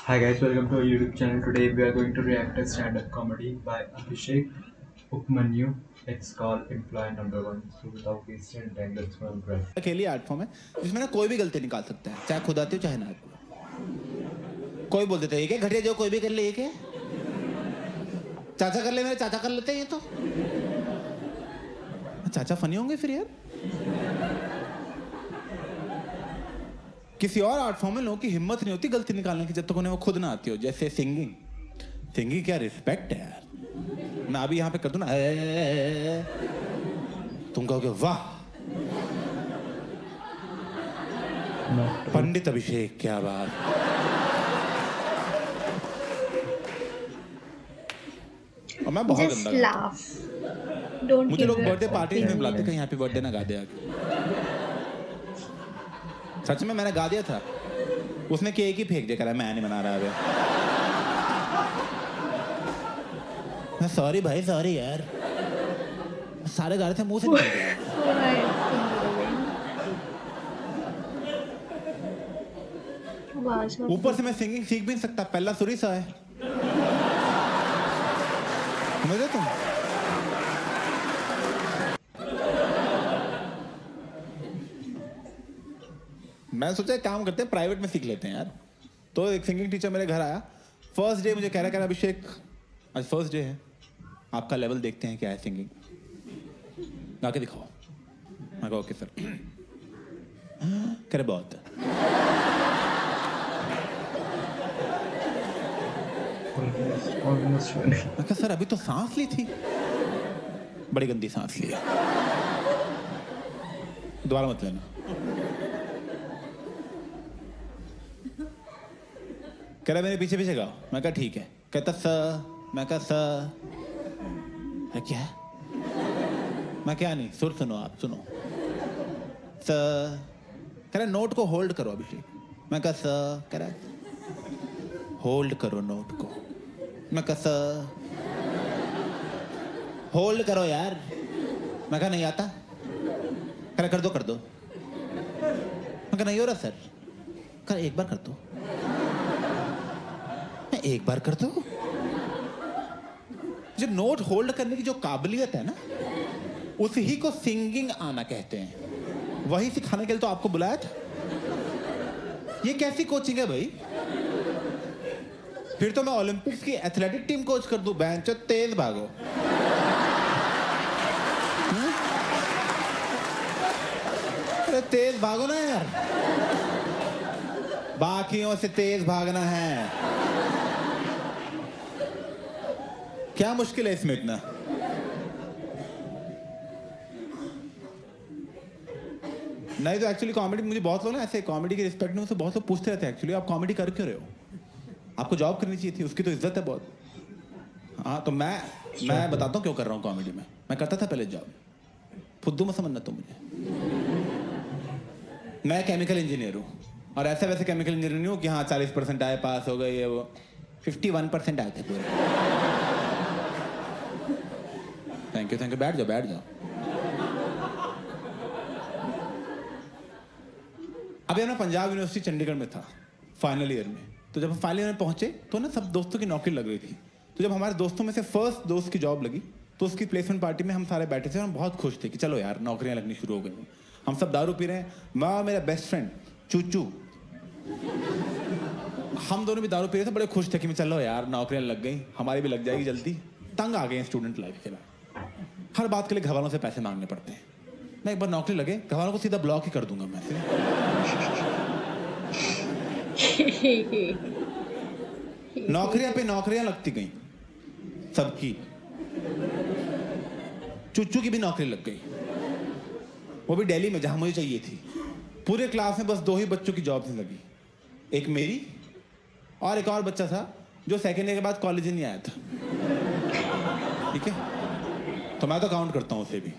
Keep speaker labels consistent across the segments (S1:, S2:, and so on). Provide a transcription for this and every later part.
S1: Hi guys, welcome to our YouTube channel. Today we are going to react to stand-up comedy by Abhishek Upmanyu. It's called Employee Number One. So without wasting time, let's go and react.
S2: अकेली art form है जिसमें ना कोई भी गलती निकाल सकता है, चाहे खुद आती हो चाहे ना आती हो। कोई बोल देता है ये क्या घटिया, जो कोई भी कर ले, ये क्या चाचा कर ले, मेरे चाचा कर लेते हैं ये तो। चाचा फनी होंगे फिर यार। किसी और आर्ट फॉर्म में लोगों की हिम्मत नहीं होती गलती निकालने की जब तक उन्हें वो खुद ना आती हो। जैसे सिंगिंग, सिंगिंग क्या रिस्पेक्ट है यार। मैं अभी यहाँ पे कर दूं ना, तुम कहोगे वाह पंडित अभिषेक, क्या बात। और मैं बहुत
S3: Just
S2: गंदा
S3: laugh. Don't
S2: मुझे लोग
S3: give your
S2: बर्थडे पार्टी में बुलाते,
S3: opinion.
S2: कहीं हैप्पी बर्थडे ना गा दे आके। सच में मैंने गा दिया था, उसने केक ही फेंक दिया, कह रहा मैं नहीं मना रहा अबे। सॉरी भाई, सॉरी यार, सारे गा रहे थे, मुंह से निकल गया। ऊपर से मैं सिंगिंग सीख भी नहीं सकता, पहला सुरी सा है। समझ रहे तुम? मैं सोचा काम करते हैं, प्राइवेट में सीख लेते हैं यार। तो एक सिंगिंग टीचर मेरे घर आया, फर्स्ट डे मुझे कह रहा अभिषेक आज फर्स्ट डे है, आपका लेवल देखते हैं क्या है सिंगिंग, गा के दिखाओ। मैं कहा ओके सर। कह रहे बहुत
S1: Almost funny.
S2: मैं कहा सर अभी तो सांस ली थी, बड़ी गंदी सांस ली है, दोबारा मत लेना। कह रहा मेरे पीछे पीछे गाओ। मैं कहा ठीक है। कहता सर, मैं कहा सर। क्या है? मैं क्या नहीं, सुर सुनो, आप सुनो सर। कह रहा नोट को होल्ड करो अभिषेक। मैं कहा सर। कह रहा होल्ड करो नोट को। मैं कहा सर होल्ड करो यार। मैं कहा नहीं आता। कह रहा कर दो कर दो। मैं कहा नहीं हो रहा सर। कह रहा एक बार कर दो। एक बार कर दो। जो नोट होल्ड करने की जो काबिलियत है ना, उसी को सिंगिंग आना कहते हैं। वही सिखाने के लिए तो आपको बुलाया था। ये कैसी कोचिंग है भाई? फिर तो मैं ओलंपिक्स की एथलेटिक टीम कोच कर दूं, बेंचो तेज भागो। अरे तेज भागो ना यार, बाकियों से तेज भागना है। क्या मुश्किल है इसमें इतना? नहीं तो एक्चुअली कॉमेडी, मुझे बहुत लोग ना ऐसे कॉमेडी के रिस्पेक्ट में मुझसे बहुत लोग पूछते रहते हैं एक्चुअली आप कॉमेडी कर क्यों रहे हो, आपको जॉब करनी चाहिए थी, उसकी तो इज्जत है बहुत। हाँ तो मैं बताता हूँ क्यों कर रहा हूँ कॉमेडी में। मैं करता था पहले जॉब, फुद्दू मत समझना तुम मुझे। मैं केमिकल इंजीनियर हूँ, और ऐसे वैसे केमिकल इंजीनियर नहीं हूँ कि हाँ 40% आए, पास हो गए, ये वो 51% आए थे पूरे। थैंक यू, बैठ जाओ बैठ जाओ। अभी मैं पंजाब यूनिवर्सिटी चंडीगढ़ में था फाइनल ईयर में। तो जब हम फाइनल ईयर में पहुंचे तो ना सब दोस्तों की नौकरी लग रही थी। तो जब हमारे दोस्तों में से फर्स्ट दोस्त की जॉब लगी तो उसकी प्लेसमेंट पार्टी में हम सारे बैठे थे और हम बहुत खुश थे कि चलो यार नौकरियां लगनी शुरू हो गई। हम सब दारू पी रहे हैं, मैं और मेरा बेस्ट फ्रेंड चूचू, हम दोनों भी दारू पी रहे थे, बड़े खुश थे कि मैं चलो यार नौकरियां लग गई, हमारी भी लग जाएगी जल्दी। तंग आ गए स्टूडेंट लाइफ के बाद, हर बात के लिए घरवालों से पैसे मांगने पड़ते हैं। मैं एक बार नौकरी लगे, घरवालों को सीधा ब्लॉक ही कर दूंगा मैं। नौकरियां पे नौकरियां लगती गई सबकी, चुच्चू की भी नौकरी लग गई, वो भी दिल्ली में जहां मुझे चाहिए थी। पूरे क्लास में बस 2 ही बच्चों की जॉब नहीं लगी, एक मेरी और एक और बच्चा था जो सेकेंड ईयर के बाद कॉलेज ही नहीं आया था। ठीक है, तो मैं तो काउंट करता हूं उसे भी।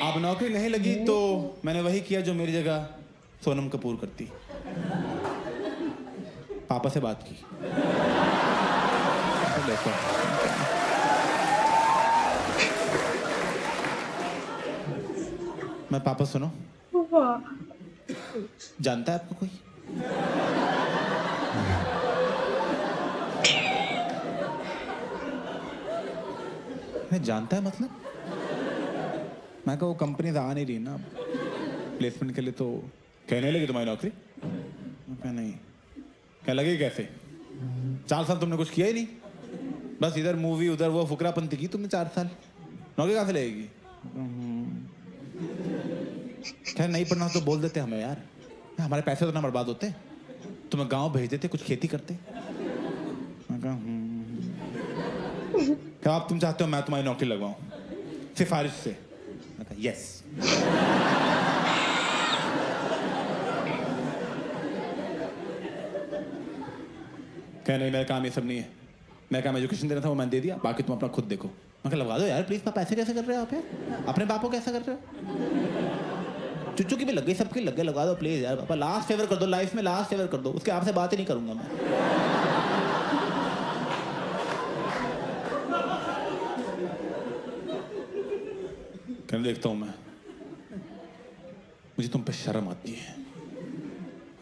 S2: अब नौकरी नहीं लगी तो मैंने वही किया जो मेरी जगह सोनम कपूर करती, पापा से बात की। देखो मैं, पापा सुनो,
S3: वाह।
S2: जानता है आपको कोई? नहीं जानता है मतलब? मैं कहा वो कंपनी आ नहीं रही ना प्लेसमेंट के लिए, तो कहने लगी तुम्हारी नौकरी। मैं कहा नहीं। क्या लगे कैसे? 4 साल तुमने कुछ किया ही नहीं, बस इधर मूवी उधर वो फुकरापंती की तुमने 4 साल, नौकरी कहाँ से लगेगी? क्या नहीं पढ़ना तो बोल देते हमें यार, हमारे पैसे तो ना बर्बाद होते, तुम्हें गांव भेज देते, कुछ खेती करते। मैं कहा क्या आप तुम चाहते हो मैं तुम्हारी नौकरी लगवाऊं सिफारिश से? मैं कहा यस। क्या नहीं मेरा काम ये सब नहीं है, मैं काम एजुकेशन देना था वो मैंने दे दिया, बाकी तुम अपना खुद देखो। मैं कहा लगवा दो यार प्लीज। पैसे कैसे कर रहे हो आप यार? अपने बाप को कैसा कर रहे हो? चुच्चू की भी लग गई, सबकी लग गई, लगा दो प्लीज यार पापा, लास्ट फेवर कर दो लाइफ में, लास्ट फेवर कर दो, उसके आपसे बात ही नहीं करूंगा मैं। कहने देखता हूं मैं, मुझे तुम पे शर्म आती है,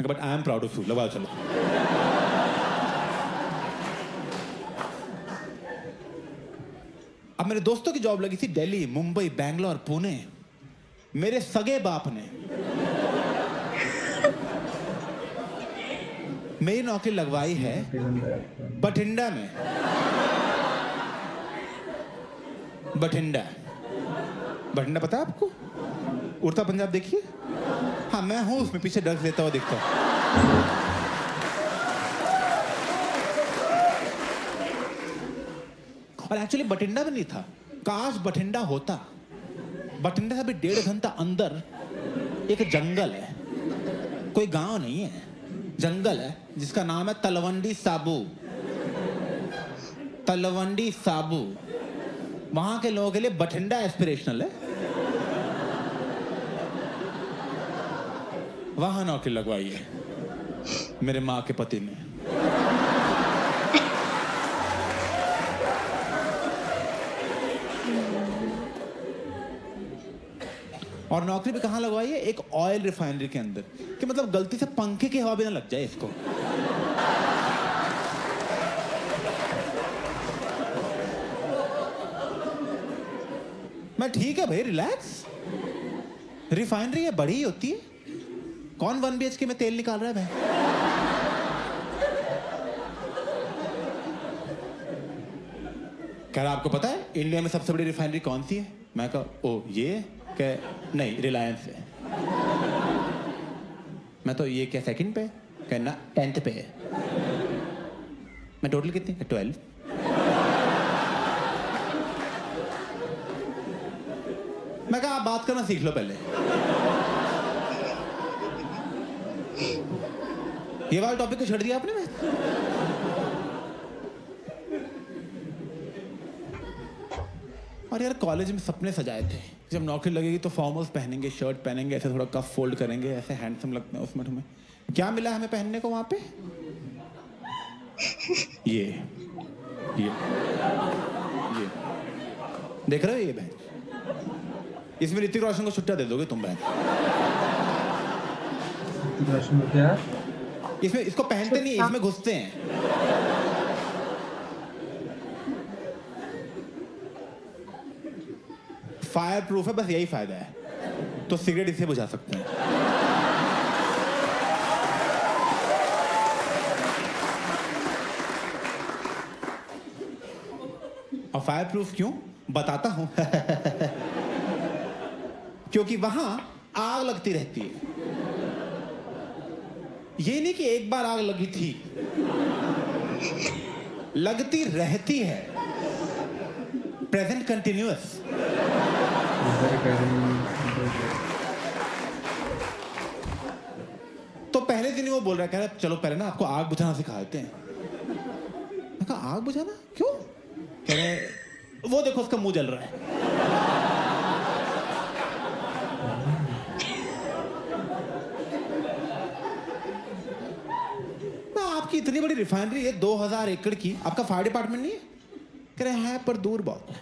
S2: but I am proud of you, लगा चलो। अब मेरे दोस्तों की जॉब लगी थी दिल्ली, मुंबई, बैंगलोर, पुणे। मेरे सगे बाप ने मेरी नौकरी लगवाई है बठिंडा में। बठिंडा, बठिंडा पता है आपको? उड़ता पंजाब देखिए। हाँ मैं हूं उसमें, पीछे ड्रग्स लेता हुआ दिखता हूं। और एक्चुअली बठिंडा में नहीं था, काश बठिंडा होता। बठिंडा से भी 1.5 घंटा अंदर एक जंगल है, कोई गांव नहीं है, जंगल है जिसका नाम है तलवंडी साबू। तलवंडी साबू, वहां के लोगों के लिए बठिंडा एस्पिरेशनल है। वहां नौकरी लगवाई है मेरे माँ के पति ने। और नौकरी भी कहाँ लगवाई है? एक ऑयल रिफाइनरी के अंदर, कि मतलब गलती से पंखे की हवा भी ना लग जाए इसको। मैं ठीक है भाई, रिलैक्स। रिफाइनरी है, बड़ी होती है, कौन 1 BHK में तेल निकाल रहा है भाई? कह रहा आपको पता है इंडिया में सबसे बड़ी रिफाइनरी कौन सी है? मैं कहा ओ ये क्या? नहीं रिलायंस है। मैं तो ये क्या सेकंड पे? कहना 10th पे है। मैं टोटल कितनी? 12। मैं कहा आप बात करना सीख लो पहले। ये वाला टॉपिक को छोड़ दिया आपने। मैं और यार कॉलेज में सपने सजाए थे, जब नौकरी लगेगी तो फॉर्मल्स पहनेंगे, शर्ट पहनेंगे, ऐसे थोड़ा कफ फोल्ड करेंगे, ऐसे हैंडसम लगते हैं उसमें। तुम्हें क्या मिला हमें पहनने को वहां पे? ये देख रहे हो ये बहन? इसमें ऋतिक रोशन को छुट्टा दे दोगे तुम बहन?
S1: क्या?
S2: इसमें इसको पहनते नहीं, इसमें घुसते हैं। फायर प्रूफ है, बस यही फायदा है, तो सिगरेट इसे बुझा सकते हैं। और फायर प्रूफ क्यों बताता हूं। क्योंकि वहां आग लगती रहती है। ये नहीं कि एक बार आग लगी थी, लगती रहती है, प्रेजेंट कंटिन्यूअस। तो पहले दिन ही वो बोल रहा है, कह रहा चलो पहले ना आपको आग बुझाना सिखा देते हैं। मैं कहा आग बुझाना क्यों? कह रहे वो देखो उसका मुंह जल रहा है। आपकी इतनी बड़ी रिफाइनरी है 2000 एकड़ की, आपका फायर डिपार्टमेंट नहीं है? कह रहे हैं पर दूर बहुत है,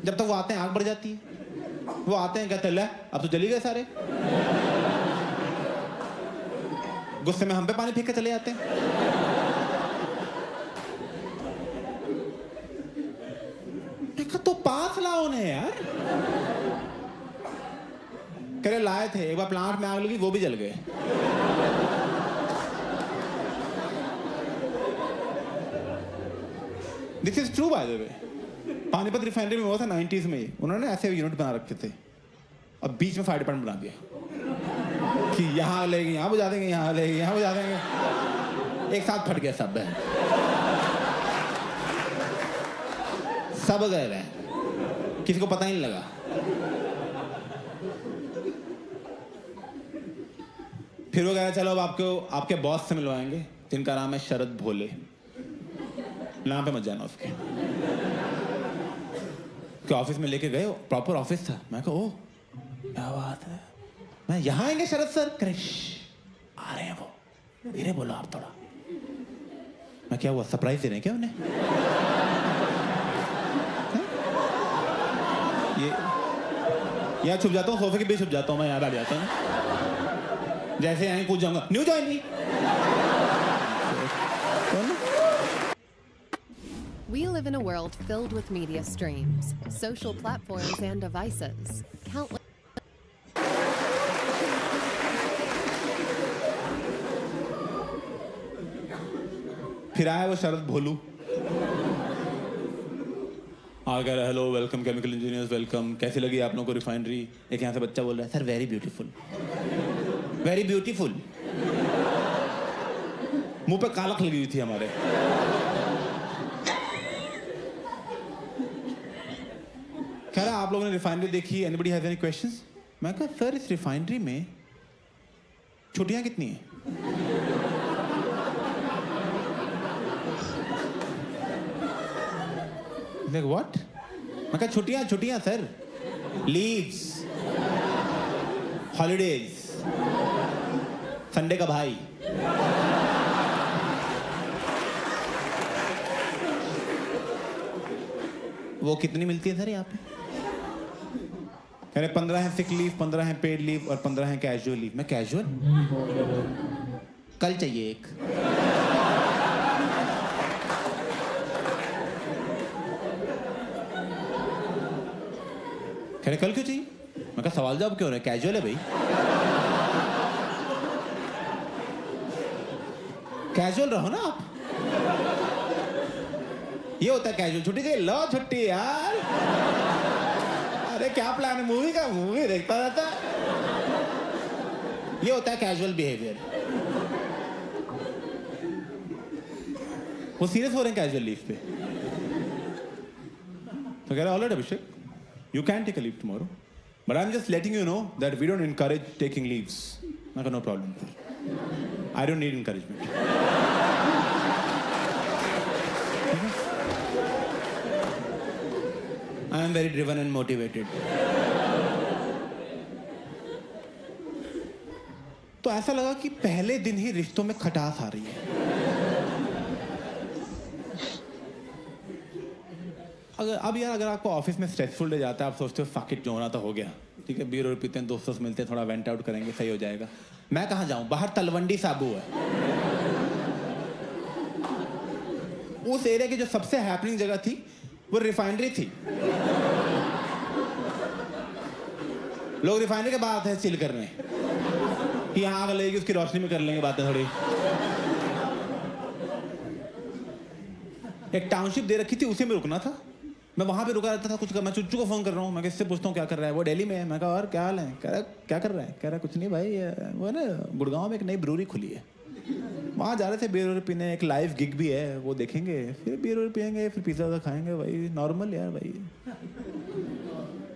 S2: जब तक वो आते हैं आग बढ़ जाती है। वो आते हैं, कहते ले अब तो चली गए सारे, गुस्से में हम पे पानी फेंक के चले जाते हैं। देखा तो पास लाओ उन्हें यार। कह रहे लाए थे, एक बार प्लांट में आग लगी, वो भी जल गए। This is true by the way. Panipat refinery में हुआ था 90s में, उन्होंने ऐसे यूनिट बना रखे थे, अब बीच में फायर डिपार्टमेंट बना दिया कि यहाँ लेंगे, यहाँ बुझा देंगे, यहाँ लेंगे, यहाँ बुझा देंगे। एक साथ फट गया सब है, सब गए रहे, किसी को पता ही नहीं लगा। फिर वो कह रहा चलो अब आपको आपके बॉस से मिलवाएंगे, जिनका नाम है शरद भोले, नाम पे मत जाना उसके। ऑफिस में लेके गए, प्रॉपर ऑफिस था। मैं कहा ओ क्या बात है, मैं यहाँ आएंगे शरद सर? क्रिश आ रहे हैं वो, धीरे बोलो आप थोड़ा। मैं क्या हुआ, सरप्राइज दे रहे हैं क्या उन्हें? ये यहाँ छुप जाता हूँ, सोफे के बीच छुप जाता हूँ मैं, यहाँ बैठ जाता हूँ, जैसे यहीं कूद जाऊंगा, new joining.
S4: We live in a world filled with media streams, social platforms, and devices. Countless.
S2: फिर आया वो शरद भोलू, आ गया, hello welcome chemical engineers welcome, कैसी लगी आप लोगों को रिफाइनरी? एक यहाँ से बच्चा बोल रहा है, sir very beautiful, very beautiful. मुंह पे कालख लगी हुई थी हमारे। कह रहा आप लोगों ने रिफाइनरी देखी, एनीबडी हैज एनी क्वेश्चंस? मैं कहा सर इस रिफाइनरी में छुट्टियां कितनी हैं? Like what? मैं कहा छुट्टियां सर, लीव्स, हॉलीडेज, संडे का भाई। वो कितनी मिलती है सर यहाँ पे? कह रहे 15 है सिक लीव, 15 है पेड लीव और 15 है कैजुअल लीव। मैं कैजुअल? कल चाहिए एक। कह रहे कल क्यों चाहिए? मैं कहा सवाल जवाब क्यों रहे, कैजुअल है भाई। कैजुअल रहो ना आप, ये होता है कैजुअल। छुट्टी चाहिए, लो छुट्टी यार। अरे क्या प्लान है मूवी का? मूवी देखता रहता है। ये होता है कैजुअल बिहेवियर। वो सीरियस हो रहे हैं कैजुअल लीव पे। तो कह रहे alright Abhishek, you can take a leave tomorrow, but I'm just letting you know that we don't encourage taking leaves. I got no problem. I don't need encouragement. I am very driven and motivated. तो ऐसा लगा कि पहले दिन ही रिश्तों में खटास आ रही है। अगर आपको ऑफिस में स्ट्रेसफुल डे जाता है, आप सोचते हो फक इट, जो होना तो हो गया, ठीक है, बीयर पीते हैं, दोस्तों से मिलते हैं, थोड़ा वेंट आउट करेंगे, सही हो जाएगा। मैं कहाँ जाऊँ, बाहर तलवंडी साबू है। उस एरिया की जो सबसे हैपनिंग जगह थी वो रिफाइनरी थी। लोग रिफाइनरी के बाद आते हैं चिल करने कि यहाँ आग लगेगी, उसकी रोशनी में कर लेंगे बातें थोड़ी। एक टाउनशिप दे रखी थी, उसी में रुकना था। मैं वहां पे रुका रहता था, कुछ मैं चुच्चू को फोन कर रहा हूँ, मैं किससे पूछता हूँ क्या कर रहा है, वो दिल्ली में है। मैं कहा और क्या हाल है? कह रहा क्या कर रहा है? कह रहा कुछ नहीं भाई, वो ना गुड़गांव में एक नई ब्रूरी खुली है, वहाँ जा रहे थे बियर पीने, एक लाइव गिग भी है, वो देखेंगे, फिर बियर पियेंगे, फिर पिज्जा खाएंगे। भाई नॉर्मल यार। भाई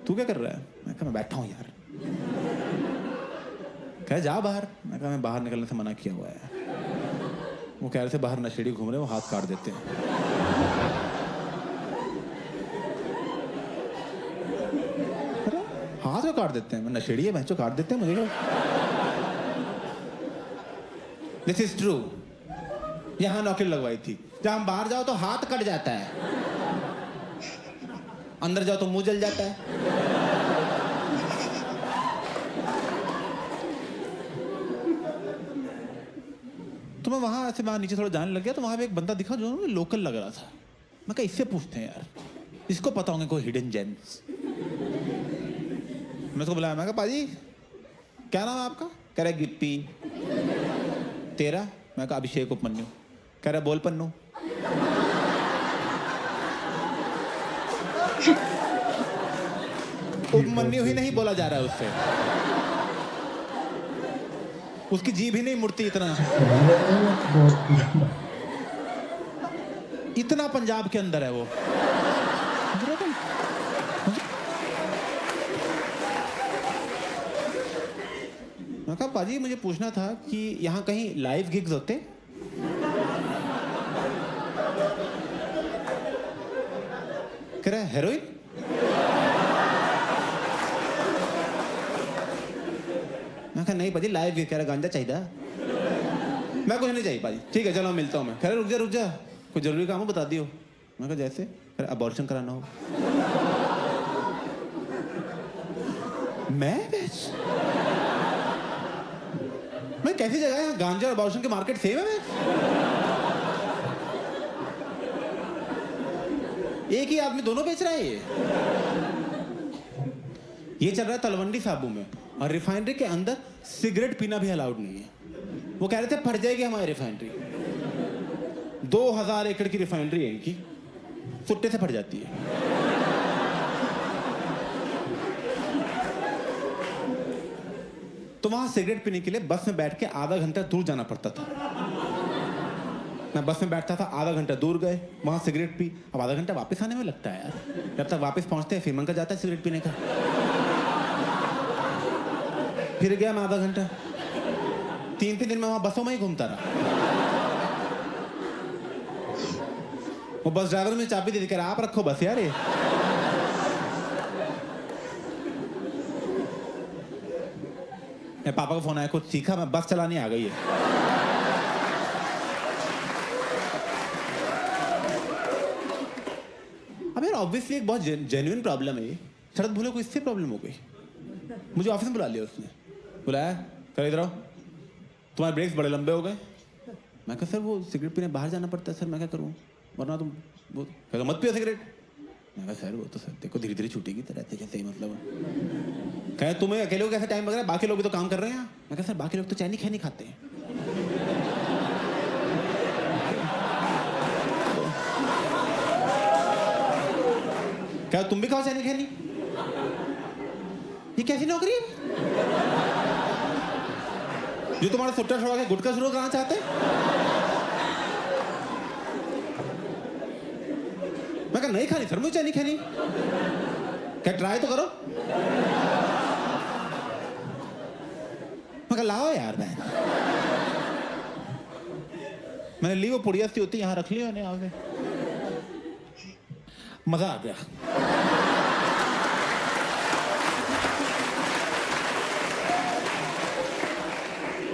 S2: तू क्या कर रहा है? मैं कहा मैं बैठा हूँ यार। कह जा बाहर। मैं कहा मैं बाहर निकलने से मना किया हुआ है। वो कह रहे थे बाहर नशेड़ी घूम रहे, वो हाथ काट देते हैं। हाथ को काट देते हैं? मैं नशेड़ी है, बच्चों काट देते हैं मुझे। This is true. यहां नौकरी लगवाई थी, जब हम बाहर जाओ तो हाथ कट जाता है, अंदर जाओ तो मुंह जल जाता है। तो मैं वहाँ ऐसे वहाँ नीचे थोड़ा जाने लग गया, तो वहाँ पे एक बंदा दिखा जो लोकल लग रहा था। मैं कहा इससे पूछते हैं यार, इसको पता होंगे कोई हिडन जेम्स। मैं उसको बुलाया, मैं कहा पाजी क्या नाम है आपका? कह रहा गिप्पी। तेरा? मैं कहा अभिषेक उपमन्यु। कह रहा बोल पन्नू। उपमन्यु ही नहीं बोला जा रहा है उससे, उसकी जीभ ही नहीं मुड़ती इतना। इतना पंजाब के अंदर है वो। मैं कहा पाजी मुझे पूछना था कि यहाँ कहीं लाइव गिग्स होते? कह रहा है हेरोइन। मैं कहा नहीं पाजी लाइव गिग। कह रहा गांजा चाहिए? मैं कुछ नहीं चाहिए पाजी। ठीक है चलो मिलता हूँ मैं। कह रहा रुक जा कोई जरूरी काम हो बता दियो। मैं कहा जैसे? कह रहा अबॉर्शन कराना हो। मैं कैसी जगह है? गांजा और अबॉर्शन के मार्केट सेम है? एक ही आदमी दोनों बेच रहा है। ये चल रहा है तलवंडी साबू में, और रिफाइनरी के अंदर सिगरेट पीना भी अलाउड नहीं है। वो कह रहे थे फट जाएगी हमारी रिफाइनरी। 2000 एकड़ की रिफाइनरी है इनकी, सुट्टे से फट जाती है। तो वहां सिगरेट पीने के लिए बस में बैठ के आधा घंटा दूर जाना पड़ता था। मैं बस में बैठता था, आधा घंटा दूर गए, वहां सिगरेट पी। अब आधा घंटा वापस आने में लगता है यार। जब तक वापस पहुंचते हैं फिर मन का जाता है सिगरेट पीने का। फिर गया मैं आधा घंटा। 3 दिन में वहां बसों में ही घूमता रहा। वो बस ड्राइवर में चाबी दे कर आप रखो बस यार। पापा का फोन आया, कुछ सीखा? मैं बस चलाने आ गई है। अब यार ऑब्वियसली एक बहुत जेन्युइन प्रॉब्लम है ये। शरद भूले को इससे प्रॉब्लम हो गई। मुझे ऑफिस में बुला लिया उसने। बुलाया, कर इधर आओ, तुम्हारे ब्रेक्स बड़े लंबे हो गए। मैं कहा सर वो सिगरेट पीने बाहर जाना पड़ता है सर, मैं क्या करूँ वरना तुम वो कहता मत पियो सिगरेट। मैं कहा सर वो तो सर देखो धीरे धीरे छूटेगी तो रहते कैसे ही मतलब। कहे तुम्हें अकेले को कैसे टाइम लग रहा है, बाकी लोग भी तो काम कर रहे हैं। मैं कहा सर बाकी लोग तो चैनी खैनी खाते हैं। क्या तुम भी खाओ चैनी खैनी? ये कैसी नौकरी है जो तुम्हारा सुट्टा छोड़ा के गुटखा शुरू करना चाहते हैं? मैं कहा नहीं खानी सर मुझे चैनी खैनी। क्या ट्राई तो करो। मैं कहा लाओ यार। मैंने ली वो पुड़िया सी होती, यहाँ रख ली मैंने आगे। मजा आ गया।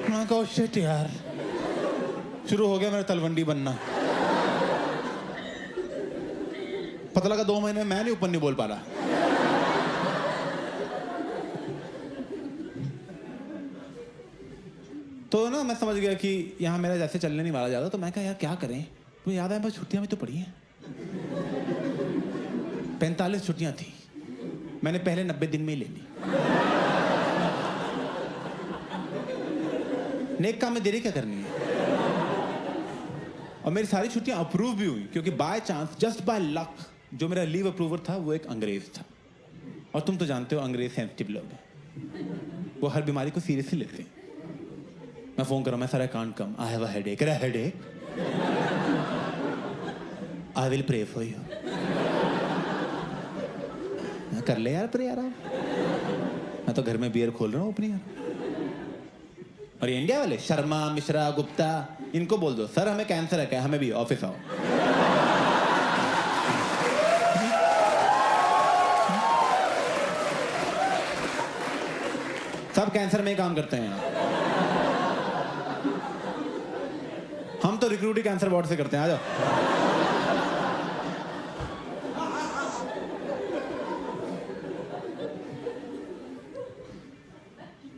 S2: मैं कहा शिट यार, शुरू हो गया मेरा तलवंडी बनना। पता लगा 2 महीने में मैं नहीं ऊपर नहीं बोल पा रहा। तो ना मैं समझ गया कि यहाँ मेरा जैसे चलने नहीं वाला ज्यादा। तो मैं कहा यार क्या करें। मुझे याद आया बस छुट्टियां भी तो पड़ी हैं। 45 छुट्टियां थी, मैंने पहले 90 दिन में ही ले ली। नेक काम में देरी क्या करनी है। और मेरी सारी छुट्टियां अप्रूव भी हुई क्योंकि by chance just by luck जो मेरा लीव अप्रूवर था वो एक अंग्रेज था। और तुम तो जानते हो अंग्रेज सेंसिटिव लोग हैं, वो हर बीमारी को सीरियसली लेते हैं। मैं फोन कर रहा हूं, मैं sir I can't come, I have a headache. अरे headache, I will pray for you. कर ले यार प्रे आराम। मैं तो घर में बियर खोल रहा हूँ अपनी यार। और ये इंडिया वाले शर्मा मिश्रा गुप्ता इनको बोल दो सर हमें कैंसर है क्या, हमें भी ऑफिस आओ। सब कैंसर में ही काम करते हैं। हम तो रिक्रूटिंग कैंसर वार्ड से करते हैं। आ जाओ।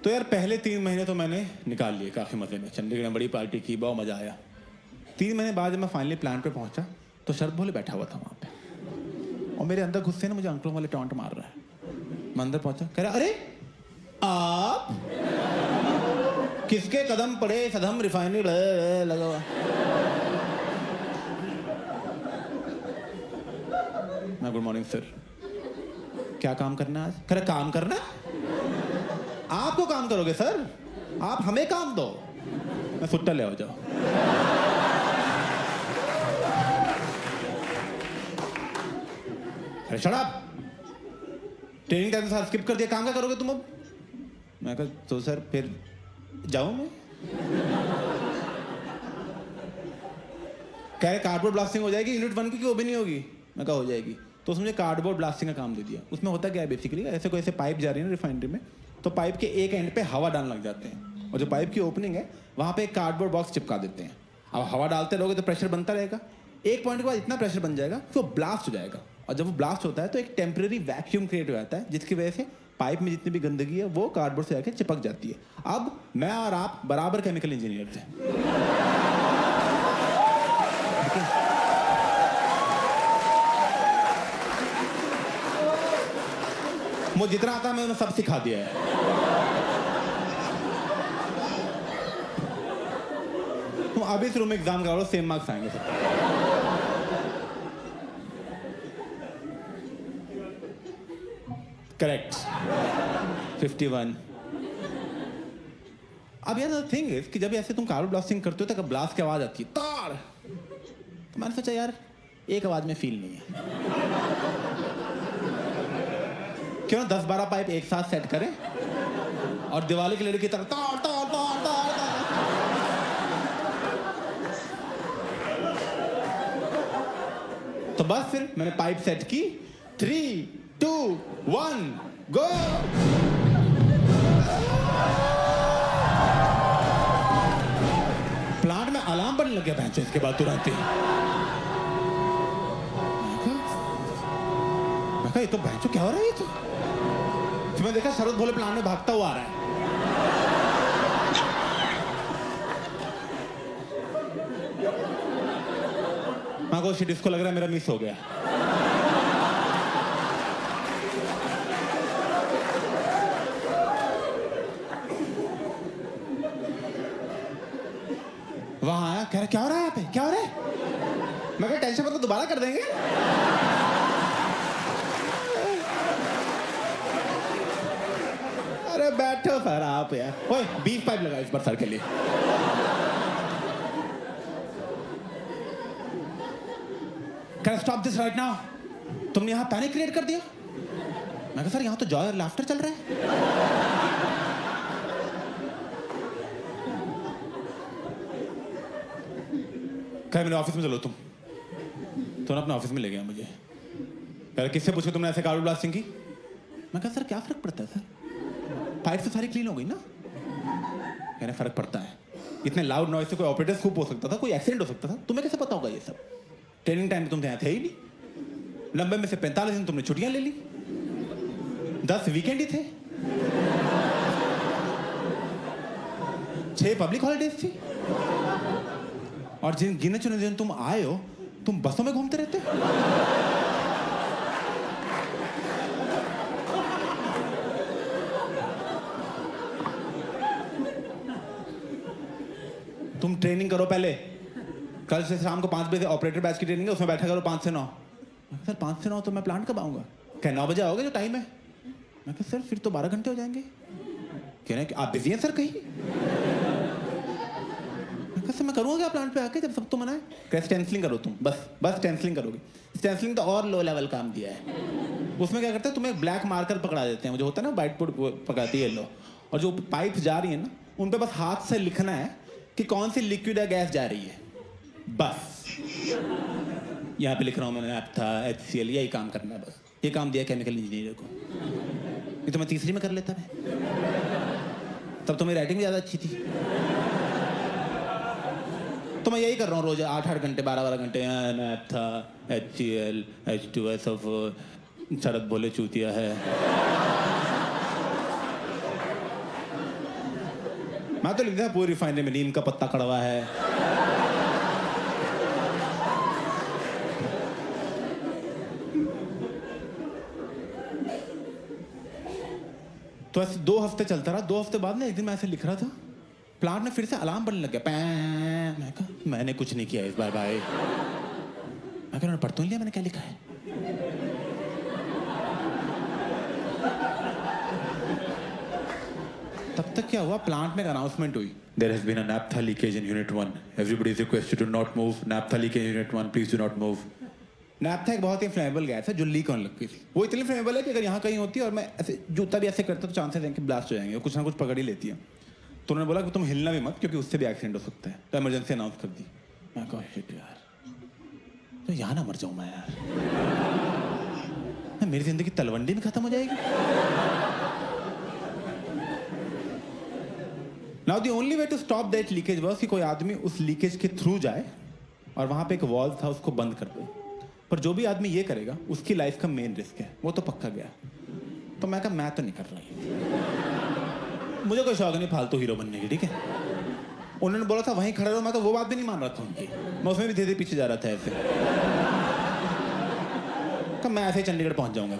S2: तो यार पहले 3 महीने तो मैंने निकाल लिए काफ़ी मज़े में, चंडीगढ़ में बड़ी पार्टी की, बहुत मज़ा आया। 3 महीने बाद जब मैं फाइनली प्लांट पे पहुंचा तो शरद भोले बैठा हुआ था वहाँ पे, और मेरे अंदर गुस्से ने मुझे अंकलों वाले टॉन्ट मार रहा है। मैं अंदर पहुंचा, कह रहा अरे आप किसके कदम पड़े सदम रिफाइनरी लगा हुआ। मैं गुड मॉर्निंग सर, क्या काम करना है आज? कह रहा काम करना? आप क्यों काम करोगे सर, आप हमें काम दो। मैं सुट्टा ले आओ जाओ। अरे शट अप, ट्रेनिंग टाइम साथ स्किप कर दिया, काम क्या करोगे तुम अब? मैं कहा तो सर फिर जाऊं मैं? कह रहे कार्डबोर्ड ब्लास्टिंग हो जाएगी यूनिट 1 की, वो भी नहीं होगी। मैं कहा हो जाएगी। तो उसने मुझे कार्डबोर्ड ब्लास्टिंग का काम दे दिया। उसमें होता क्या है बेसिकली, ऐसे कोई ऐसे पाइप जा रही है ना रिफाइनरी में, तो पाइप के एक एंड पे हवा डालने लग जाते हैं, और जो पाइप की ओपनिंग है वहाँ पे एक कार्डबोर्ड बॉक्स चिपका देते हैं। अब हवा डालते रहोगे तो प्रेशर बनता रहेगा, एक पॉइंट के बाद इतना प्रेशर बन जाएगा कि वो ब्लास्ट हो जाएगा, और जब वो ब्लास्ट होता है तो एक टेम्परेरी वैक्यूम क्रिएट हो जाता है, जिसकी वजह से पाइप में जितनी भी गंदगी है वो कार्डबोर्ड से जाकर चिपक जाती है। अब मैं और आप बराबर केमिकल इंजीनियर थे। मुझे जितना आता है मैंने सब सिखा दिया है। तुम अभी इस रूम में एग्जाम करो, सेम मार्क्स आएंगे सब। करेक्ट 51। अब यार द थिंग इज कि जब ऐसे तुम कार्बन ब्लास्टिंग करते हो तो ब्लास्ट की आवाज आती है तार, तो मैंने सोचा यार एक आवाज में फील नहीं है, क्यों 10-12 पाइप एक साथ सेट करें और दिवाली की लड़ी की तरह तार तार तार तार तार। तो बस फिर मैंने पाइप सेट की, 3, 2, 1 गो। प्लांट में अलार्म बनने लग गया भैंस इसके बाद तुरंत ही। मैं कहा ये तो भैंसो क्या हो रहा है ये तो। फिर मैं देखा शरद भोले प्लांट में भागता हुआ आ रहा है। मैं को शिट, इसको लग रहा है मेरा मिस हो गया। वहां आया, कह रहा क्या हो रहा है यहाँ पे, क्या हो रहा है? मैं कहा टेंशन मत लो, दोबारा कर देंगे। अरे बैठो सर आप यार, ओए 20 पाइप लगा इस बार सर के लिए। Can I stop this right now? तुमने यहाँ पैनिक क्रिएट कर दिया। मैं कहा सर यहाँ तो जॉय और लाफ्टर चल रहा है। कह मेरे ऑफिस में चलो तुम ना अपने ऑफिस में ले गया मुझे। यार किससे पूछो तुमने ऐसे कार्बन ब्लास्टिंग की? मैं कहा सर क्या फर्क पड़ता है सर, पाइप तो सारी क्लीन हो गई ना। कहने फर्क पड़ता है, इतने लाउड नॉइज से कोई ऑपरेटर स्कूप हो सकता था, कोई एक्सीडेंट हो सकता था, तुम्हें कैसे पता होगा ये सब? ट्रेनिंग टाइम पे तुम यहाँ थे ही नहीं, 90 में से 45 दिन तुमने छुट्टियां ले ली, 10 वीकेंड ही थे, 6 पब्लिक हॉलीडेज थी, और जिन गिने चुने दिन तुम आए हो तुम बसों में घूमते रहते हो। तुम ट्रेनिंग करो पहले, कल से शाम को 5 बजे ऑपरेटर बैच की ट्रेनिंग है, उसमें बैठा करो 5 से 9। सर 5 से 9 तो मैं प्लांट कब आऊंगा? क्या 9 बजे आओगे जो टाइम है? मैं कहा सर फिर तो 12 घंटे हो जाएंगे। कह रहे हैं कि आप बिजी हैं सर कहीं? मैं करूँगा क्या प्लांट पे आके जब सब तो मना है? क्या स्टेंसिलिंग करो तुम, बस स्टेंसिलिंग करोगे। स्टेंसिलिंग तो और लो लेवल काम दिया है। उसमें क्या करते हैं, तुम्हें ब्लैक मार्कर पकड़ा देते हैं, जो होता है ना व्हाइट बोर्ड पकड़ाती है येलो, और जो पाइप जा रही है ना उन पे बस हाथ से लिखना है कि कौन सी लिक्विड या गैस जा रही है, बस। यहाँ पे लिख रहा हूँ मैंने नैप्था HCl, यही काम करना है बस। ये काम दिया केमिकल इंजीनियर को। ये तो मैं तीसरी में कर लेता है, तब तो मेरी राइटिंग भी ज़्यादा अच्छी थी। तो मैं यही कर रहा हूँ रोज 8-8 घंटे 12-12 घंटे। नैप्था HCl H2SO4 शरद भोले चूतिया है। मैं तो लिखता था पूरी रिफाइनरी में नीम का पत्ता कड़वा है। तो ऐसे 2 हफ्ते चलता रहा। 2 हफ्ते बाद ना एक दिन मैं ऐसे लिख रहा था, प्लांट में फिर से अलार्म बनने लग गया, पैं। मैं कहा मैंने कुछ नहीं किया इस बार भाई। मैं कहा पढ़ तो नहीं लिया मैंने क्या लिखा है। तब तक क्या हुआ, प्लांट में एक अनाउंसमेंट हुई, there has been a naphtha leakage in unit 1, everybody is requested to not move, naphtha leakage in unit 1, please do not move. Naphtha एक बहुत ही फ्लेमेबल गैस है जो लीक होने लग गई थी। वो इतनी फ्लेमेबल है कि अगर यहाँ कहीं होती है और मैं ऐसे जूता भी ऐसे करता तो चांसेस हैं कि ब्लास्ट हो जाएंगे, कुछ ना कुछ पकड़ ही लेती है। तो उन्होंने बोला कि तुम हिलना भी मत क्योंकि उससे भी एक्सीडेंट हो सकता है, तो इमरजेंसी अनाउंस कर दी। मैं कहा शिट यार, तो यहाँ ना मर जाऊँ मैं यार, मेरी जिंदगी तलवंडी में खत्म हो जाएगी। Now the only way to stop that leakage was कि कोई आदमी उस लीकेज के थ्रू जाए और वहां पे एक वॉल्व था उसको बंद कर दे। पर जो भी आदमी ये करेगा उसकी लाइफ का मेन रिस्क है, वो तो पक्का गया। तो मैं कहा मैं तो नहीं कर रहा, मुझे कोई शौक नहीं फालतू हीरो बनने की, ठीक है। उन्होंने बोला था वहीं खड़ा रहो, मैं तो वो बात भी नहीं मान रहा था उनकी, मैं उसमें भी धीरे धीरे पीछे जा रहा था ऐसे। तो मैं ऐसे ही चंडीगढ़ पहुंच जाऊंगा।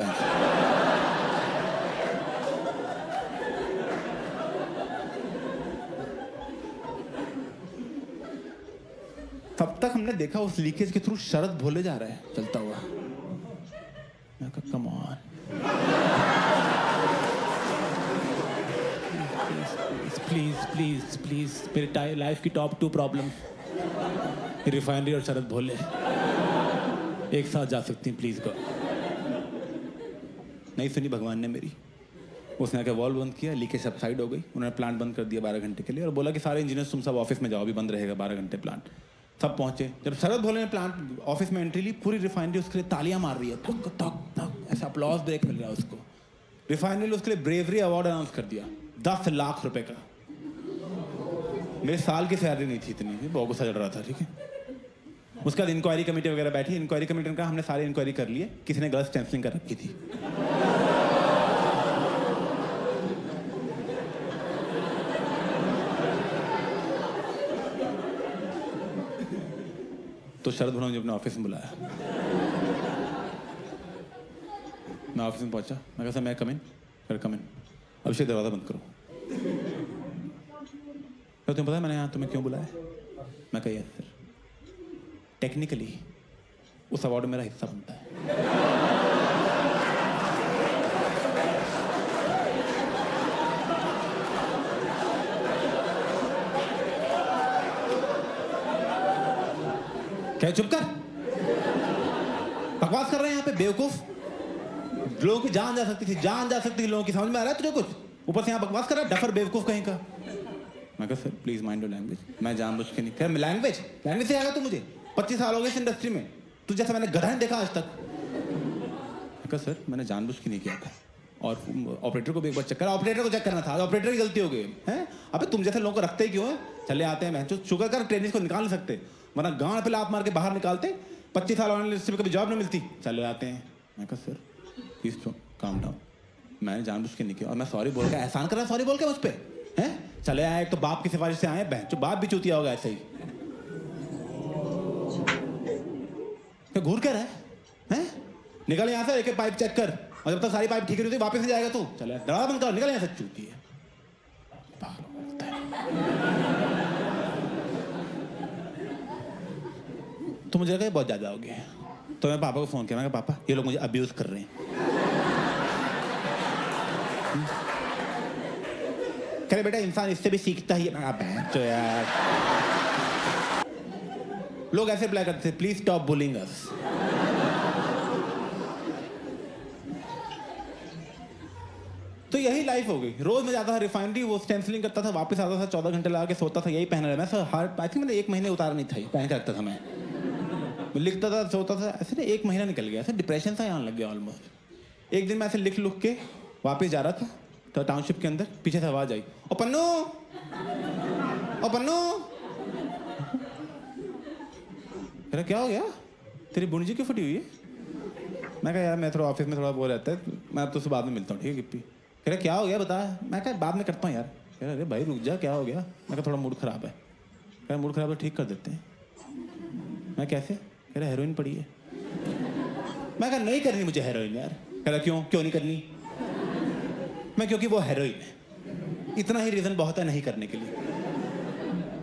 S2: तब तक हमने देखा उस लीकेज के थ्रू शरद भोले जा रहा है चलता हुआ। मैं कहा come on, please please please, मेरी लाइफ की टॉप 2 प्रॉब्लम, रिफाइनरी और शरद भोले एक साथ जा सकती हैं, प्लीज गो। नहीं सुनी भगवान ने मेरी, उसने आके वॉल्व बंद किया, लीकेज सबसाइड हो गई। उन्होंने प्लांट बंद कर दिया 12 घंटे के लिए और बोला कि सारे इंजीनियर्स तुम सब ऑफिस में जाओ, अभी बंद रहेगा 12 घंटे प्लांट। सब पहुंचे। जब शरद भोले ने प्लांट ऑफिस में एंट्री ली, पूरी रिफाइनरी उसके लिए तालियां मार रही है, तक तक तक, ऐसा अपलॉज ब्रेक मिल रहा है उसको। रिफाइनरी ने उसके लिए ब्रेवरी अवार्ड अनाउंस कर दिया 10 लाख रुपए का। मेरे साल की सैलरी नहीं थी इतनी, बहुत गुस्सा चढ़ रहा था, ठीक है। उसके बाद इंक्वायरी कमेटी वगैरह बैठी, इंक्वायरी कमेटी ने कहा हमने सारी इंक्वायरी कर लिए, किसी ने गलत स्टेंसिलिंग कर रखी थी। तो शरद भोले ने अपने ऑफिस में बुलाया। मैं ऑफिस में पहुंचा, मैं कहा सर मैं कम इन, फिर कम इन, अभिषेक दरवाजा बंद करो। तो तुम्हें पता है मैंने यहाँ तुम्हें क्यों बुलाया? मैं कहा यस सर, टेक्निकली उस अवार्ड में मेरा हिस्सा बनता है। क्या चुप कर, बकवास कर रहे हैं यहाँ पे बेवकूफ। लोगों की जान जा सकती थी, जान जा सकती थी लोगों की, समझ में आ रहा है तुझे कुछ? ऊपर से यहाँ बकवास कर रहा है, डफर बेवकूफ कहीं का। मैं कहा sir please mind your language, मैं जानबूझ के नहीं कर। लैंग्वेज लैंग्वेज से आएगा तू मुझे, 25 साल हो गए इस इंडस्ट्री में, तू जैसा मैंने गधा नहीं देखा आज तक। मैं कहा सर मैंने जानबूझ के नहीं किया था, और ऑपरेटर को भी एक बार चेक करा, ऑपरेटर को चेक करना था, ऑपरेटर की गलती हो गई है। अबे तुम जैसे लोगों को रखते ही क्यों है? चले आते हैं मैं जो शुगर कर ट्रेनिंग को निकाल नहीं सकते, वरना गांड पे लात मार के बाहर निकालते। 25 साल वाले में कभी जॉब नहीं मिलती, चले आते हैं। मैं कहा सर प्लीज काम डाउन, मैंने जानबूझ के नहीं किया, और मैं सॉरी बोल के एहसान कर रहा, सॉरी बोल के मुझ पर हैं। चले आए, तो बाप की सिफारिश से आए, बहन जो बाप भी चूतिया होगा ऐसे ही। क्या घूर कर है? निकल यहाँ से, एक पाइप चेक कर, और जब तक सारी पाइप ठीक नहीं होती वापस नहीं जाएगा तू। चले दरवाजा बंद कर, निकल यहाँ से, चूती है। तो मुझे लगा बहुत ज्यादा हो गया, तो मैं पापा को फोन किया, मैं कहा पापा ये लोग मुझे अब्यूज कर रहे हैं। कह रहे बेटा इंसान इससे भी सीखता ही है। तो यार लोग ऐसे रिप्लाई करते थे, प्लीज स्टॉप बुलिंग अस। तो यही लाइफ हो गई। रोज मैं जाता था रिफाइनरी, वो स्टेंसिलिंग करता था, वापस आता था, 14 घंटे लगा के सोता था, यही पहना रहा। मैं सर हर आई थिंक मैंने 1 महीने उतारा नहीं था, पहन के रखता था। मैं लिखता था, सोता था, ऐसे ना 1 महीना निकल गया, ऐसे डिप्रेशन सा आने लग गया ऑलमोस्ट। एक दिन मैं ऐसे लिख लुक के वापस जा रहा था, तो टाउनशिप के अंदर पीछे से आवाज आई, ओ पन्नू, ओ पन्नू। अरे क्या हो गया, तेरी बुणजी क्यों फटी हुई है? मैं कहा यार मैं थोड़ा ऑफिस में थोड़ा वो रहता है, मैं तो उससे बाद में मिलता हूँ, ठीक है गिप्पी। कह रहा क्या हो गया बता? मैं कहा बाद में करता हूँ यार। कह रहा अरे भाई रुक जा, क्या हो गया? मैं कहा थोड़ा मूड ख़राब है। कह रहा मूड ख़राब है, ठीक कर देते हैं। मैं कैसे? कह रहा हेरोइन पड़ी है। मैं कहा नहीं करनी मुझे हेरोइन यार। कह रहा क्यों नहीं करनी? मैं क्योंकि वो हेरोइन है, इतना ही रीज़न बहुत है नहीं करने के लिए।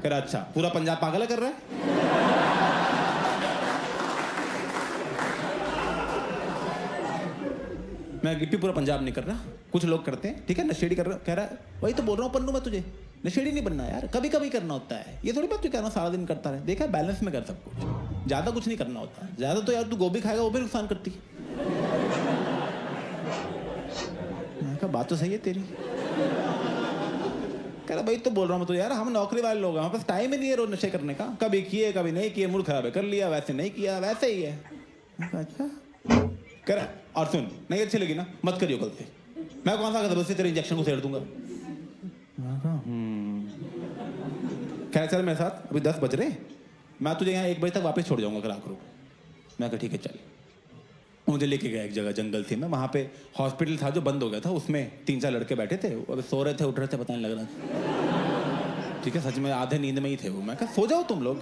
S2: कह रहा अच्छा, पूरा पंजाब पागल कर रहा है? मैं गिप्पी पूरा पंजाब नहीं कर रहा, कुछ लोग करते हैं, ठीक है, नशेड़ी कर रहा। कह रहा वही तो बोल रहा हूँ पन्नू, मैं तुझे नशेड़ी नहीं बनना यार, कभी कभी करना होता है। ये थोड़ी बात तू कह रहा हूँ सारा दिन करता रहे। देखा बैलेंस में कर सब कुछ, ज़्यादा कुछ नहीं करना होता। ज़्यादा तो यार तू गोभी खाएगा वो भी नुकसान करती है। मैं कहा बात तो सही है तेरी। कह रहा भाई तो बोल रहा हूँ मैं तो यार, हम नौकरी वाले लोग हैं, हमारे पास टाइम ही नहीं है रोज नशे करने का। कभी किए कभी नहीं किए, मूड खराब है कर लिया, वैसे नहीं किया, वैसे ही है। अच्छा कह रहा और सुन, नहीं अच्छी लगी ना मत करियो कल से। मैं कौन सा जबरदस्ती तेरे इंजेक्शन को सेड़ दूंगा। खैर चल मेरे साथ, अभी 10 बज रहे, मैं तुझे यहाँ 1 बजे तक वापस छोड़ जाऊंगा अगर आकर। मैं कहा ठीक है चल। मुझे लेके गया एक जगह जंगल थी में, वहाँ पे हॉस्पिटल था जो बंद हो गया था, उसमें 3-4 लड़के बैठे थे, अब सो रहे थे उठ रहे थे पता नहीं लग रहा था। ठीक है सच में आधे नींद में ही थे वो। मैं कहा सो जाओ तुम लोग।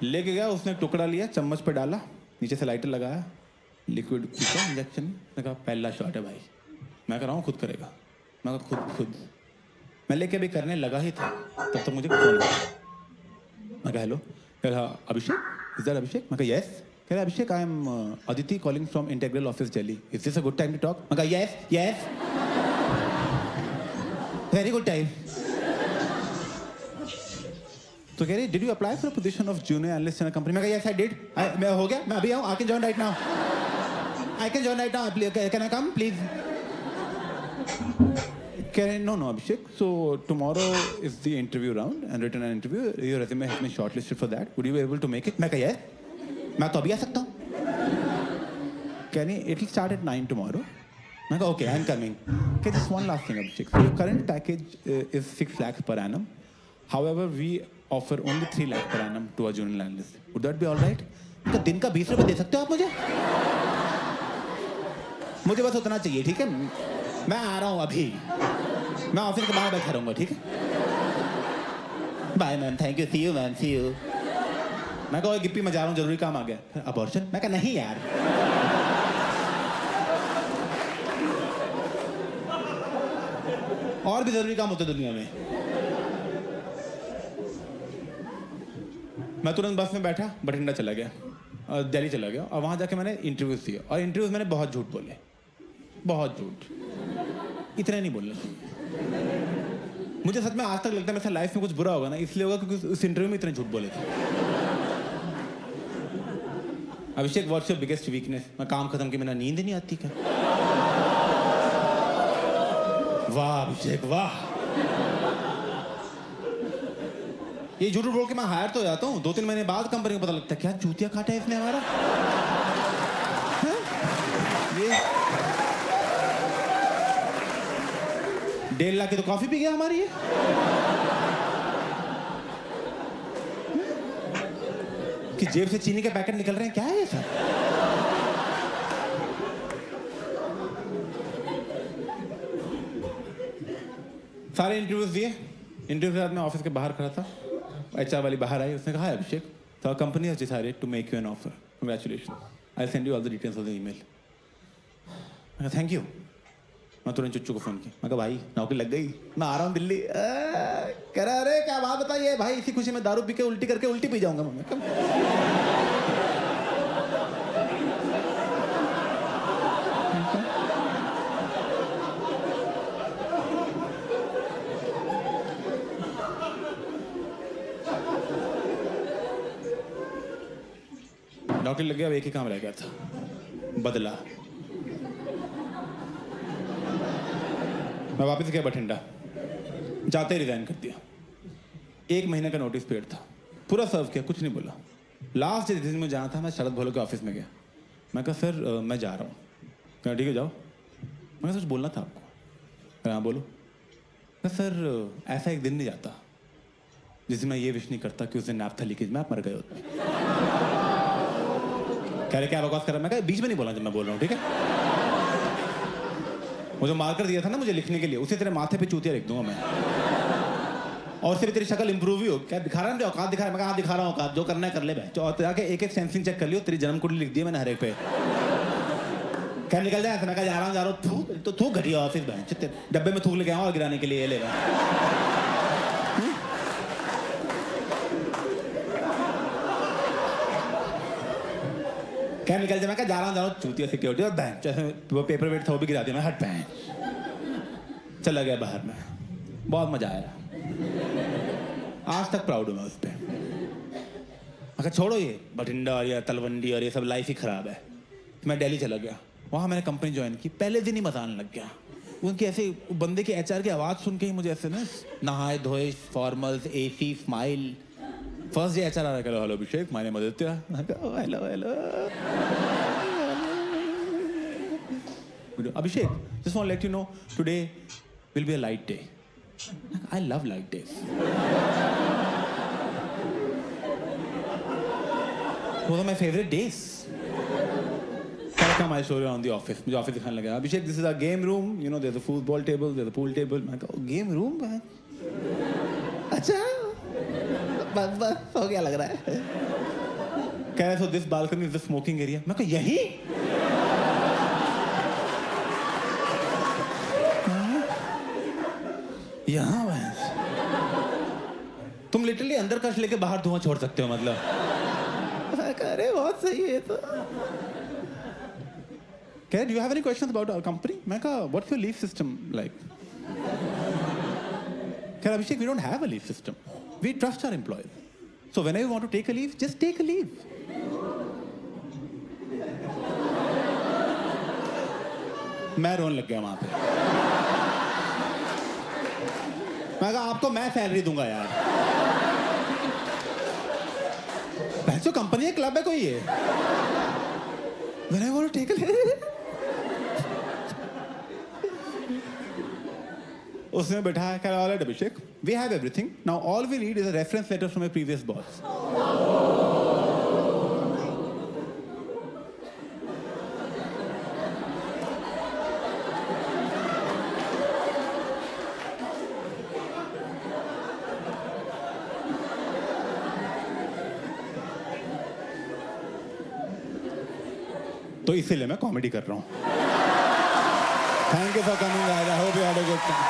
S2: लेके गया, उसने टुकड़ा लिया, चम्मच पे डाला, नीचे से लाइटर लगाया, लिक्विड पीछा इंजेक्शन। मैं कहा पहला शॉट है भाई। मैं कह रहा हूँ खुद करेगा। मैं कहा खुद मैं लेके अभी करने लगा ही था तब तक मुझे फोन किया। मैं कहा हेलो। कह रहा अभिषेक, इज दैट अभिषेक? मैं कहा यस। कह रहा Abhishek I am Aditi calling from Integral office Delhi, is this a good time to talk? मैं कहा यस वेरी गुड टाइम। तो कह रही did you apply for a position of junior analyst in a company? मैं कहा यस आई डिड। मैं हो गया, मैं अभी आऊँ, I can join right now, I can join right now, can I come please? कह रहे no Abhishek, so tomorrow is the interview round and written an interview, your resume has been shortlisted for that, would you be able to make it? मैं कहा yes, मैं तो अभी आ सकता हूँ। कह रही it will start at 9 tomorrow. मैं कहा ओके आई एम कमिंग। कह just one last thing Abhishek, your current package is 6 lakhs per annum, however we offer only 3 lakhs per annum to a junior analyst, would that be all right? तो दिन का 20 रुपये दे सकते हो आप मुझे बस उतना चाहिए, ठीक है? मैं आ रहा हूँ अभी, मैं ऑफिस के बाहर बैठा रहूँगा, ठीक है? Bye ma'am, thank you, see you ma'am, see you. मैं कहा गिप्पी मैं जा रहा हूँ, जरूरी काम आ गया। अबॉर्शन? मैं कहा नहीं यार, और भी जरूरी काम होते दुनिया में। मैं तुरंत बस में बैठा, बठिंडा चला गया और दिल्ली चला गया, और वहाँ जाके मैंने इंटरव्यूज दिए, और इंटरव्यूज मैंने बहुत झूठ बोले, बहुत झूठ। इतना नहीं बोलना चाहिए। मुझे सच में आज तक लगता है मेरे लाइफ में कुछ बुरा होगा ना इसलिए होगा क्योंकि उस इंटरव्यू में इतने झूठ बोले थे। अभिषेक व्हाट्स योर बिगेस्ट वीकनेस? मैं काम खत्म किया, मेरा नींद नहीं आती क्या? वाह अभिषेक वाह, ये झूठ बोल के मैं हायर तो हो जाता हूँ, 2-3 महीने बाद कंपनी को पता लगता है क्या चूतिया काटा है इसने हमारा। ये 1.5 लाख की तो कॉफी पी गया हमारी ये। कि जेब से चीनी के पैकेट निकल रहे हैं, क्या है ये सब? सारे इंटरव्यूज दिए, इंटरव्यू के बाद मैं ऑफिस के बाहर खड़ा था, एचआर वाली बाहर आई, उसने कहा अभिषेक तो our company has decided to make you an offer, congratulations, I send you all the details of the email. मैं कहा थैंक यू। मैं तुरंत चुच्चू को फोन किया, मैं कहा भाई नौकरी लग गई, मैं आ रहा हूँ दिल्ली। कह रहा अरे क्या बात बताइए भाई, इसी खुशी में दारू पी के उल्टी करके उल्टी पी जाऊंगा मैं। नौकरी लग गया, अब एक ही काम रह गया था, बदला। मैं वापस गया बठिंडा, जाते ही रिजाइन कर दिया। 1 महीने का नोटिस पीरियड था, पूरा सर्व किया, कुछ नहीं बोला। लास्ट दिन में जाना था, मैं शरद भोलो के ऑफिस में गया। मैं कहा सर मैं जा रहा हूँ। कहा ठीक है जाओ। मैं कुछ बोलना था आपको। हाँ बोलो। सर ऐसा एक दिन नहीं जाता जिस दिन मैं ये विश नहीं करता कि उस दिन नैप्था लीकेज में आप मर गए होते। कह रहे क्या बकवास कर रहा है? मैं कहा बीच में नहीं बोलना जब मैं बोल रहा हूँ, ठीक है? वो जो मार्कर दिया था ना मुझे लिखने के लिए, उसे तेरे माथे पे चूतिया लिख दूंगा मैं। और उससे भी तेरी शक्ल इंप्रूव ही हो। क्या दिखा रहा है? मुझे औकात दिखा रहा है? मैं कहा हाँ दिखा रहा हूँ औकात, जो करना है कर ले बे। और जाके एक सेंसिंग चेक कर लियो, तेरी जन्म कुंडली लिख दी है मैंने हर एक पे। क्या निकल जाए? मैं कहा जा रहा हूँ तो थूक घटिया ऑफिस में डब्बे में थूक लेके आऊँ और गिराने के लिए ये लेगा। क्या निकल जाए? मैं कहा जा रहा हूँ चूतिया सिक्योरिटी और बैंक वो पेपर वेट था वो भी गिरा दिया मैं। हट बैंक चला गया बाहर में। बहुत मजा आया, आज तक प्राउड हूँ मैं उस पर। मैं छोड़ो ये बठिंडा और ये तलवंडी और ये सब लाइफ ही खराब है। मैं दिल्ली चला गया, वहाँ मैंने कंपनी ज्वाइन की। पहले दिन ही मजा आने लग गया। उनकी ऐसे बंदे की एचआर की आवाज़ सुन के ही मुझे ऐसे ना नहाए धोए फॉर्मल्स एसी स्माइल। फर्स्ट डे एचआर आ रहा है, hello Abhishek my name Aditya. Hello hello Abhishek, just want let you know today will be a light day. I love light days. Those are my favorite days. Come, I'll show you around the office. मुझे office दिखाने लगा। अभिषेक, this is our game room. You know, there's a football table, there's a pool table. मैं कहा, game room है? अच्छा, बस हो गया लग रहा है। कह रहे so this balcony is the smoking area. मैं कहा यही? यहाँ बस। तुम लिटरली अंदर कश लेके बाहर धुआं छोड़ सकते हो मतलब। अरे बहुत सही है तो। क्या do you have any questions about our company? मैं कहा what's your leave system like? क्या अभिषेक, we don't have a leave system. We trust our employees. So whenever you want to take a leave, just take a leave. मैं रोने लग गया वहां पे। मैं कहा आपको मैं सैलरी दूंगा यार। जो कंपनी है क्लब है कोई है? When I want to take a leave. उसने बैठा है, all right Abhishek, we have everything. Now all we need is a reference letter from my previous boss. तो इसीलिए मैं कॉमेडी कर रहा हूँ। Thank you for coming, I hope you had a good time.